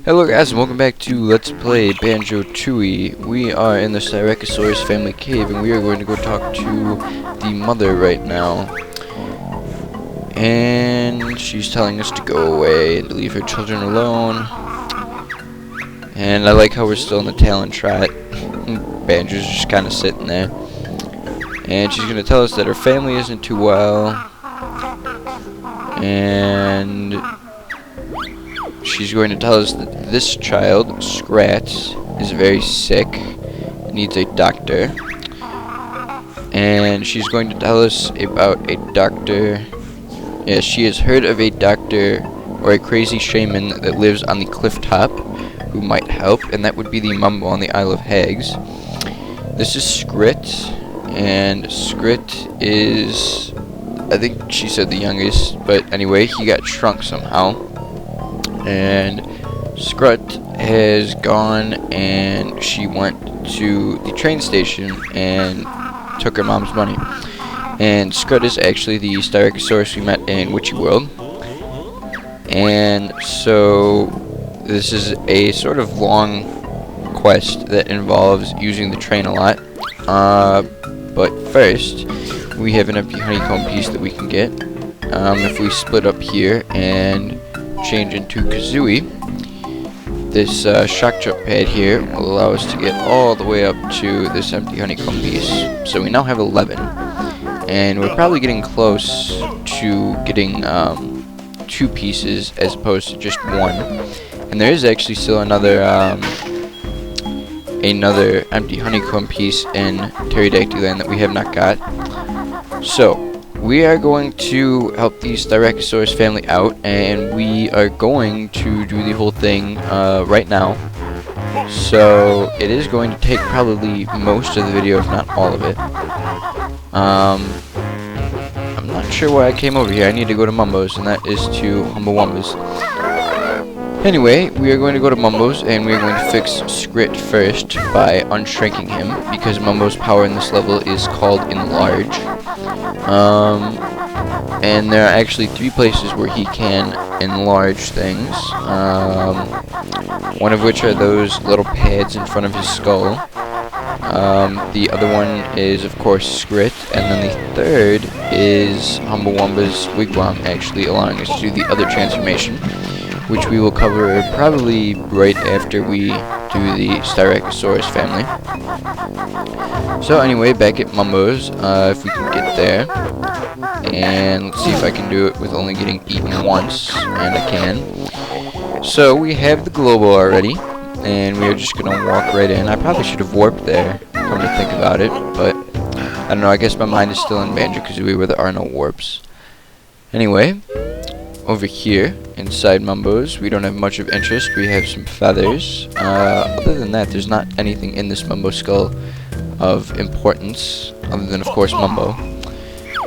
Hello guys, and welcome back to Let's Play Banjo-Tooie. We are in the Styracosaurus family cave, and we are going to go talk to the mother right now. And she's telling us to go away and to leave her children alone. And I like how we're still in the talent trot. Banjo's just kind of sitting there. And she's going to tell us that her family isn't too well. And she's going to tell us that this child, Scrat, is very sick, needs a doctor. And she's going to tell us about a doctor. Yeah, she has heard of a doctor or a crazy shaman that lives on the cliff top who might help, and that would be the Mumbo on the Isle of Hags. This is Scrit, and Scrit is, I think she said the youngest, but anyway, he got shrunk somehow. And Scrut has gone, and she went to the train station and took her mom's money. And Scrut is actually the Styracosaurus we met in Witchy World. And so this is a sort of long quest that involves using the train a lot. But first, we have an empty honeycomb piece that we can get. If we split up here and change into Kazooie, this shock jump pad here will allow us to get all the way up to this empty honeycomb piece. So we now have 11, and we're probably getting close to getting 2 pieces as opposed to just 1. And there is actually still another empty honeycomb piece in Pterodactyl Land that we have not got. So we are going to help the Styracosaurus family out, and we are going to do the whole thing right now. So it is going to take probably most of the video, if not all of it. I'm not sure why I came over here. I need to go to Mumbo's, and that is to Humble-Wumba's. Anyway, we are going to go to Mumbo's, and we are going to fix Scrit first by unshrinking him, because Mumbo's power in this level is called Enlarge. And there are actually 3 places where he can enlarge things. One of which are those little pads in front of his skull. The other one is, of course, Scrit, and then the third is Humble-Wumba's wigwam, actually allowing us to do the other transformation, which we will cover probably right after we do the Styracosaurus family. So anyway, back at Mumbo's, if we can get there, and let's see if I can do it with only getting eaten once, and I can. So we have the global already, and we are just going to walk right in. I probably should have warped there, come to think about it, but I don't know, I guess my mind is still in Banjo-Kazooie where there are no warps. Anyway, over here, inside Mumbo's, we don't have much of interest. We have some feathers. Other than that, there's not anything in this Mumbo skull of importance, other than, of course, Mumbo.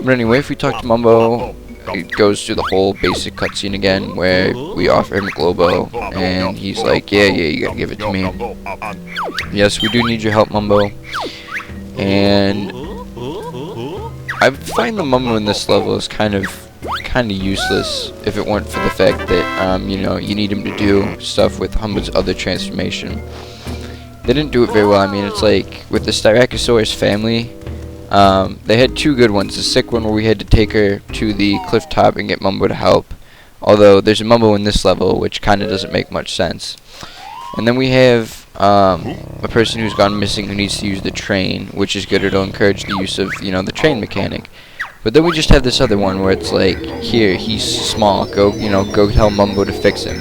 But anyway, if we talk to Mumbo, it goes through the whole basic cutscene again, where we offer him a Globo, and he's like, yeah, you gotta give it to me. Yes, we do need your help, Mumbo. And I find the Mumbo in this level is kind of useless if it weren't for the fact that you know, you need him to do stuff with Humbo's other transformation. They didn't do it very well. I mean, it's like with the Styracosaurus family, they had 2 good ones. The sick one where we had to take her to the cliff top and get Mumbo to help, although there's a Mumbo in this level which kind of doesn't make much sense. And then we have a person who's gone missing who needs to use the train, which is good. It'll encourage the use of, you know, the train mechanic. But then we just have this other one where it's like, here, he's small, go tell Mumbo to fix him.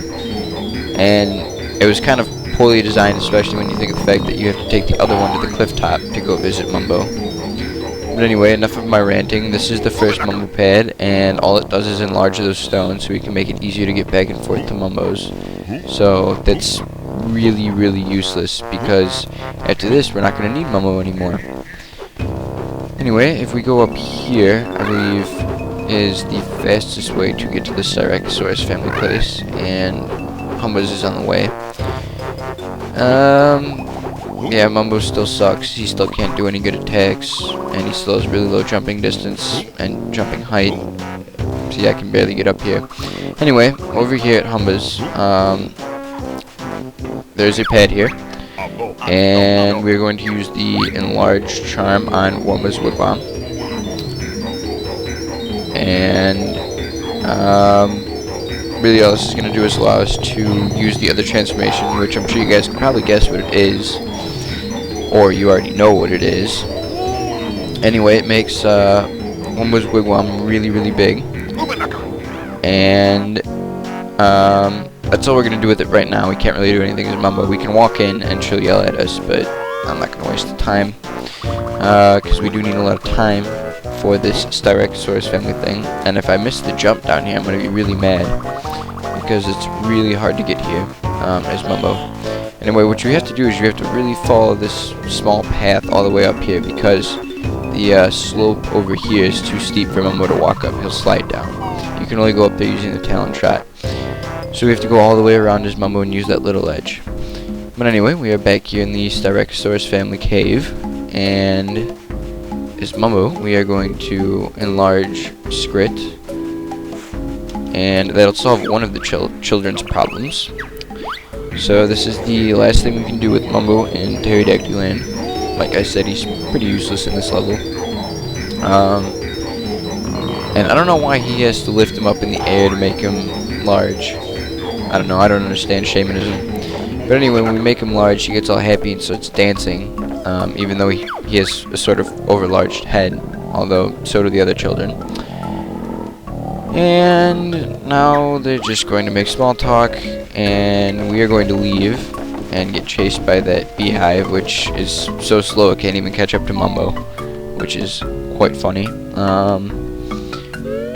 And it was kind of poorly designed, especially when you think of the fact that you have to take the other one to the cliff top to go visit Mumbo. But anyway, enough of my ranting. This is the first Mumbo pad, and all it does is enlarge those stones so we can make it easier to get back and forth to Mumbo's. So that's really, really useless, because after this, we're not going to need Mumbo anymore. Anyway, if we go up here, I believe is the fastest way to get to the Styracosaurus family place, and Humbo's is on the way. Yeah, Mumbo still sucks. He still can't do any good attacks, and he still has really low jumping distance and jumping height. See, I can barely get up here. Anyway, over here at Humbo's, there's a pad here. And we're going to use the enlarge charm on Wumba's wigwam. And really all this is going to do is allow us to use the other transformation, which I'm sure you guys can probably guess what it is, or you already know what it is. Anyway, it makes Wumba's wigwam really, really big, and that's all we're going to do with it right now. We can't really do anything as Mumbo. We can walk in and she'll yell at us, but I'm not going to waste the time, because we do need a lot of time for this Styracosaurus family thing. And if I miss the jump down here, I'm going to be really mad, because it's really hard to get here as Mumbo. Anyway, what you have to do is you have to really follow this small path all the way up here, because the slope over here is too steep for Mumbo to walk up. He'll slide down. You can only go up there using the talon shot. So we have to go all the way around as Mumbo and use that little edge. But anyway, we are back here in the Styracosaurus family cave, and as Mumbo, we are going to enlarge Skrit, and that'll solve one of the children's problems. So this is the last thing we can do with Mumbo in Pterodactyl Land. Like I said, he's pretty useless in this level. And I don't know why he has to lift him up in the air to make him large. I don't know, I don't understand shamanism. But anyway, when we make him large, he gets all happy and starts dancing, even though he has a sort of overlarged head, although so do the other children. And now they're just going to make small talk, and we are going to leave and get chased by that beehive, which is so slow it can't even catch up to Mumbo, which is quite funny. I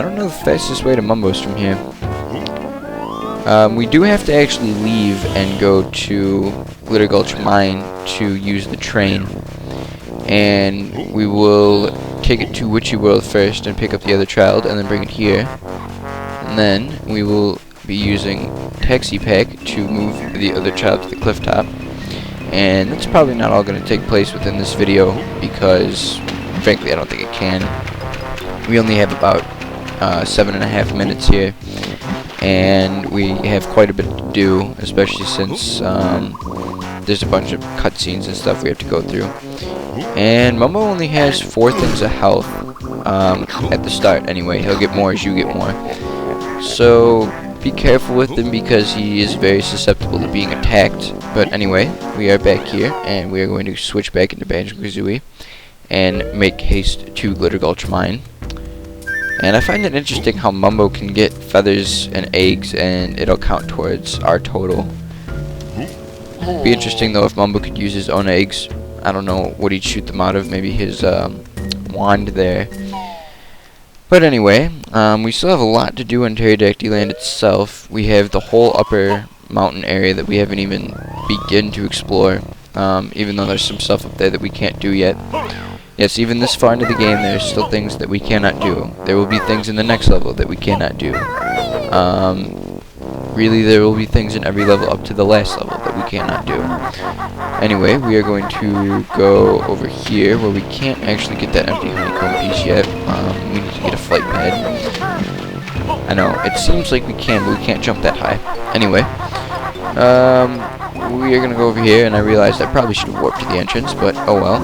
don't know the fastest way to Mumbo's from here. We do have to actually leave and go to Glitter Gulch Mine to use the train, and we will take it to Witchy World first and pick up the other child and then bring it here, and then we will be using Taxi Pack to move the other child to the cliff top. And that's probably not all going to take place within this video, because frankly I don't think it can. We only have about 7.5 minutes here, and we have quite a bit to do, especially since there's a bunch of cutscenes and stuff we have to go through. And Mumbo only has 4 things of health at the start anyway. He'll get more as you get more. So be careful with him, because he is very susceptible to being attacked. But anyway, we are back here, and we are going to switch back into Banjo-Kazooie and make haste to Glitter Gulch Mine. And I find it interesting how Mumbo can get feathers and eggs, and it'll count towards our total. Be interesting though if Mumbo could use his own eggs. I don't know what he'd shoot them out of, maybe his wand there. But anyway, we still have a lot to do in Pterodactyl Land itself. We have the whole upper mountain area that we haven't even begun to explore, even though there's some stuff up there that we can't do yet. Yes, even this far into the game, there's still things that we cannot do. There will be things in the next level that we cannot do. Really, there will be things in every level up to the last level that we cannot do. Anyway, we are going to go over here, where we can't actually get that empty honeycomb piece yet. We need to get a flight pad. I know, it seems like we can, but we can't jump that high. Anyway, we are going to go over here, and I realized I probably should have warped to the entrance, but oh well.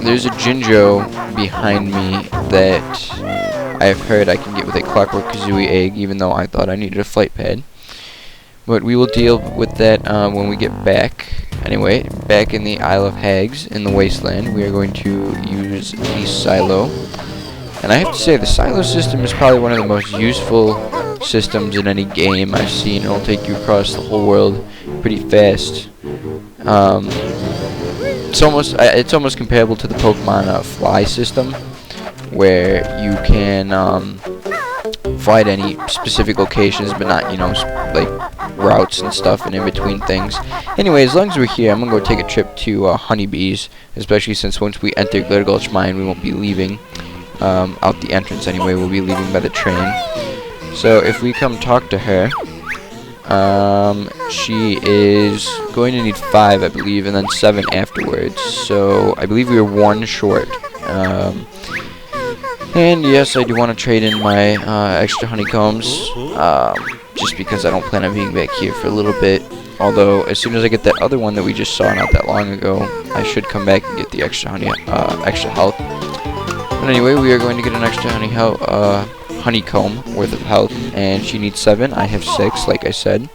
There's a Jinjo behind me that I've heard I can get with a Clockwork Kazooie egg, even though I thought I needed a flight pad. But we will deal with that when we get back. Anyway, back in the Isle of Hags, in the Wasteland, we are going to use the silo. And I have to say, the silo system is probably one of the most useful systems in any game I've seen. It'll take you across the whole world pretty fast. It's almost comparable to the Pokemon Fly system, where you can fly to any specific locations, but not, you know, like routes and stuff and in between things. Anyway, as long as we're here, I'm gonna go take a trip to Honeybees, especially since once we enter Glitter Gulch Mine, we won't be leaving out the entrance anyway. We'll be leaving by the train. So if we come talk to her, she is going to need 5, I believe, and then 7 afterwards. So I believe we are 1 short. And yes, I do want to trade in my extra honeycombs. just because I don't plan on being back here for a little bit. Although, as soon as I get that other one that we just saw not that long ago, I should come back and get the extra extra health. But anyway, we are going to get an extra honeycomb worth of health, and she needs 7. I have 6, like I said.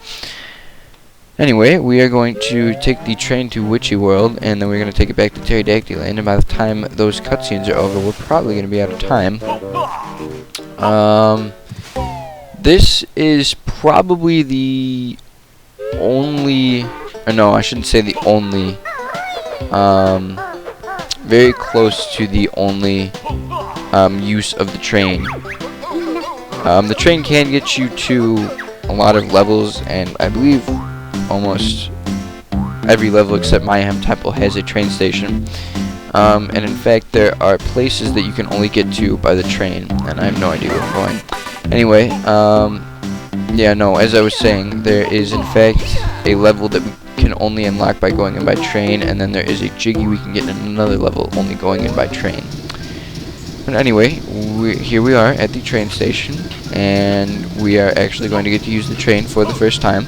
Anyway, we are going to take the train to Witchy World, and then we're going to take it back to Pterodactyl Land, and by the time those cutscenes are over, we're probably going to be out of time. This is probably the only, or no, I shouldn't say the only, very close to the only use of the train. The train can get you to a lot of levels, and I believe almost every level except Mayhem Temple has a train station. And in fact, there are places that you can only get to by the train, and I have no idea where I'm going. Anyway, yeah, no, as I was saying, there is in fact a level that we can only unlock by going in by train, and then there is a Jiggy we can get in another level only going in by train. But anyway, here we are at the train station, and we are actually going to get to use the train for the first time.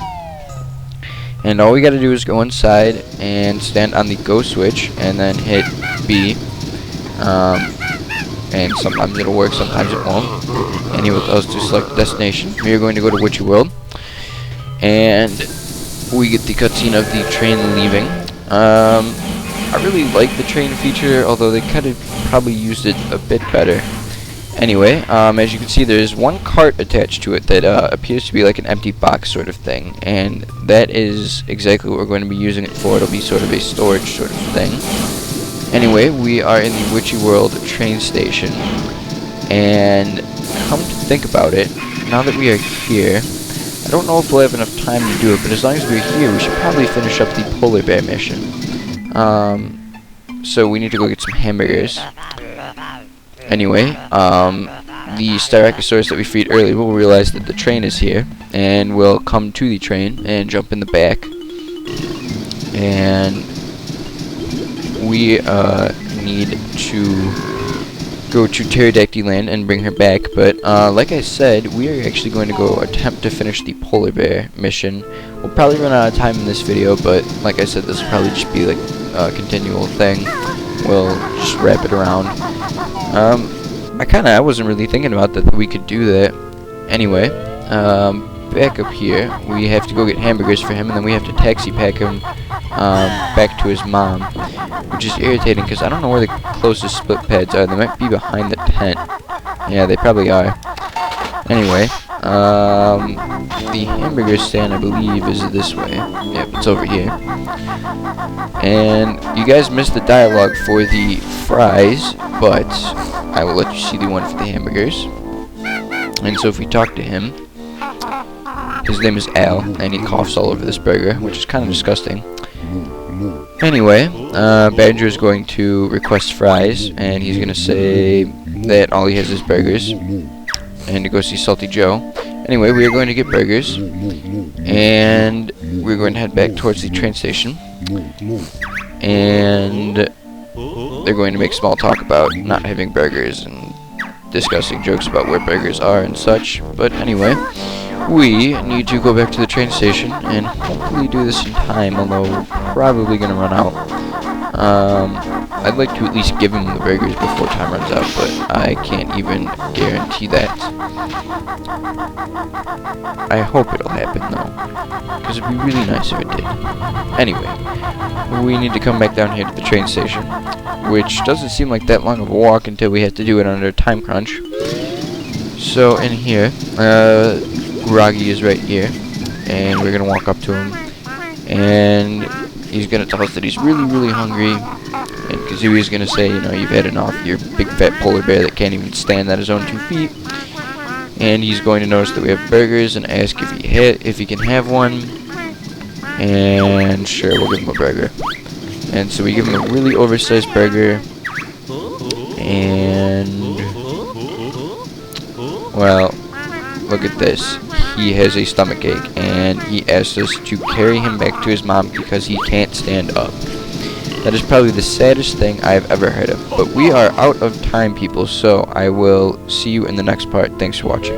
And all we gotta do is go inside and stand on the go switch and then hit B. And sometimes it'll work, sometimes it won't. And he will tell us to select the destination. We are going to go to Witchy World. And we get the cutscene of the train leaving. I really like the train feature, although they could have probably used it a bit better. Anyway, as you can see, there's one cart attached to it that appears to be like an empty box sort of thing, and that is exactly what we're going to be using it for. It'll be sort of a storage sort of thing. Anyway, we are in the Witchy World train station, and come to think about it, now that we are here, I don't know if we'll have enough time to do it, but as long as we're here, we should probably finish up the polar bear mission. So we need to go get some hamburgers. Anyway, the Styracosaurus that we freed earlier will realize that the train is here, and will come to the train and jump in the back. And we need to go to Pterodactyl Land and bring her back, but like I said, we are actually going to go attempt to finish the polar bear mission. We'll probably run out of time in this video, but like I said, this will probably just be like a continual thing. We'll just wrap it around. I wasn't really thinking about that we could do that. Anyway, back up here, we have to go get hamburgers for him, and then we have to taxi pack him back to his mom, which is irritating because I don't know where the closest split pads are. They might be behind the tent. Yeah, they probably are. Anyway, the hamburger stand, I believe, is this way. Yep, it's over here. And you guys missed the dialogue for the fries, but I will let you see the one for the hamburgers. And so if we talk to him, his name is Al, and he coughs all over this burger, which is kind of disgusting. Anyway, Banjo is going to request fries, and he's going to say that all he has is burgers, and to go see Salty Joe. Anyway, we are going to get burgers, and we're going to head back towards the train station, and they're going to make small talk about not having burgers and discussing jokes about where burgers are and such. But anyway, we need to go back to the train station and hopefully do this in time, although we're probably going to run out. I'd like to at least give him the burgers before time runs out, but I can't even guarantee that. I hope it'll happen, though, because it'd be really nice if it did. Anyway, we need to come back down here to the train station, which doesn't seem like that long of a walk until we have to do it under a time crunch. So in here, Groggy is right here, and we're going to walk up to him, and he's going to tell us that he's really, really hungry, and Kazooie is going to say, you know, you've had enough, you're a big fat polar bear that can't even stand on his own 2 feet, and he's going to notice that we have burgers and ask if he can have one, and sure, we'll give him a burger. And so we give him a really oversized burger, and, well, look at this. He has a stomachache, and he asked us to carry him back to his mom because he can't stand up. That is probably the saddest thing I've ever heard of. But we are out of time, people, so I will see you in the next part. Thanks for watching.